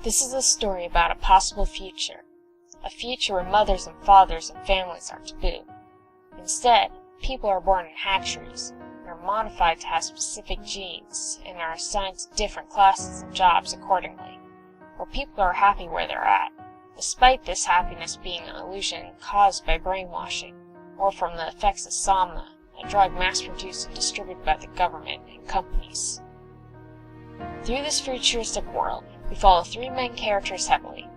This is a story about a possible future. A future where mothers and fathers and families are taboo. Instead, people are born in hatcheries, and are modified to have specific genes, and are assigned to different classes and jobs accordingly, where people are happy where they're at, despite this happiness being an illusion caused by brainwashing, or from the effects of Somna, a drug mass-produced and distributed by the government and companies. Through this futuristic world, we follow three main characters heavily: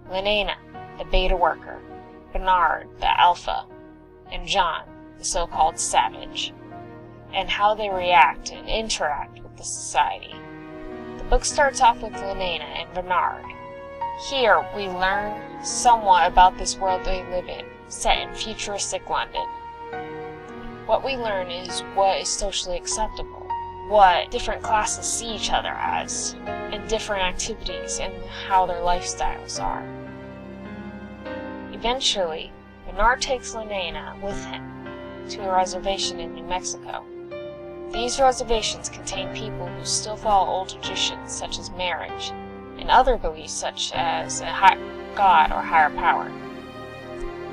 Lenena, the beta worker, Bernard, the alpha, and John, the so-called savage, and how they react and interact with the society. The book starts off with Lenena and Bernard. Here we learn somewhat about this world they live in, set in futuristic London. What we learn is what is socially acceptable, what different classes see each other as, and different activities and how their lifestyles are. Eventually, Bernard takes Lenena with him to a reservation in New Mexico. These reservations contain people who still follow old traditions such as marriage, and other beliefs such as a god or higher power.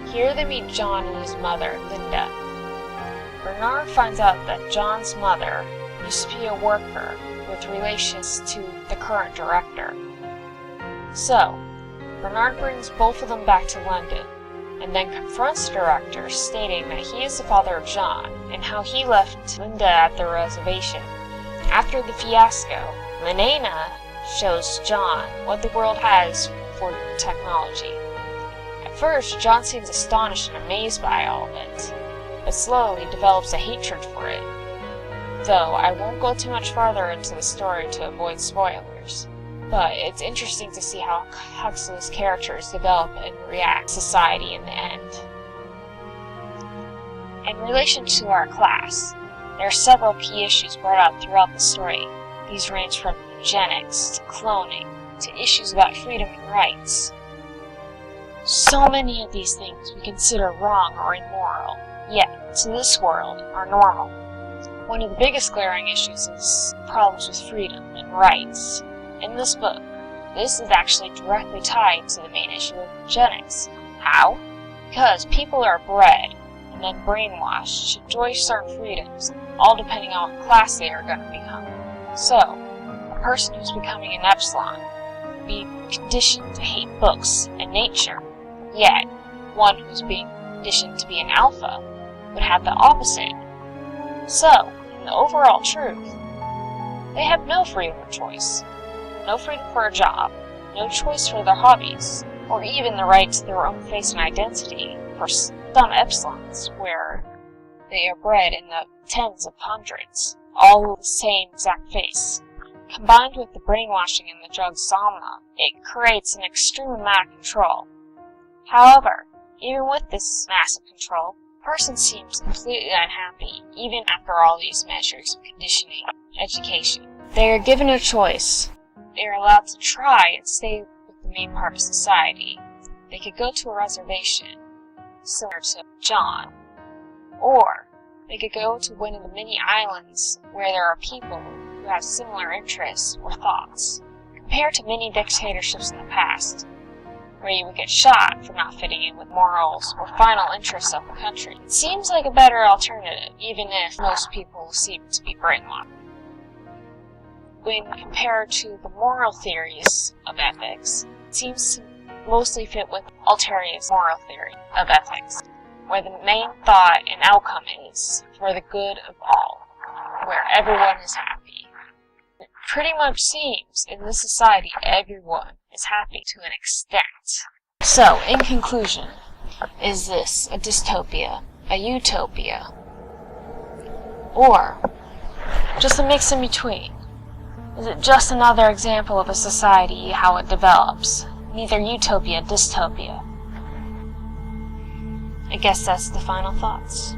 Here they meet John and his mother, Linda. Bernard finds out that John's mother used to be a worker with relations to the current director. So, Bernard brings both of them back to London, and then confronts the director, stating that he is the father of John, and how he left Linda at the reservation. After the fiasco, Lenena shows John what the world has for technology. At first, John seems astonished and amazed by all of it, but slowly develops a hatred for it. Though I won't go too much farther into the story to avoid spoilers, but it's interesting to see how Huxley's characters develop and react to society in the end. In relation to our class, there are several key issues brought up throughout the story. These range from eugenics to cloning to issues about freedom and rights. So many of these things we consider wrong or immoral, yet to this world are normal. One of the biggest glaring issues is problems with freedom and rights. In this book, this is actually directly tied to the main issue of eugenics. How? Because people are bred and then brainwashed to enjoy certain freedoms, all depending on what class they are going to become. So, a person who's becoming an epsilon would be conditioned to hate books and nature, yet one who's being conditioned to be an alpha would have the opposite. So, in the overall truth, they have no freedom of choice, no freedom for a job, no choice for their hobbies, or even the right to their own face and identity for some epsilons, where they are bred in the tens of hundreds, all with the same exact face. Combined with the brainwashing and the drug Somna, it creates an extreme amount of control. However, even with this massive control, the person seems completely unhappy, even after all these measures of conditioning, education. They are given a choice. They are allowed to try and stay with the main part of society. They could go to a reservation, similar to John, or they could go to one of the many islands where there are people who have similar interests or thoughts. Compared to many dictatorships in the past, where you would get shot for not fitting in with morals or final interests of the country, it seems like a better alternative, even if most people seem to be brainwashed. When compared to the moral theories of ethics, it seems to mostly fit with Alterian's moral theory of ethics, where the main thought and outcome is for the good of all, where everyone is happy. It pretty much seems in this society everyone is happy to an extent. So, in conclusion, is this a dystopia, a utopia, or just a mix in between? Is it just another example of a society, how it develops? Neither utopia, dystopia. I guess that's the final thoughts.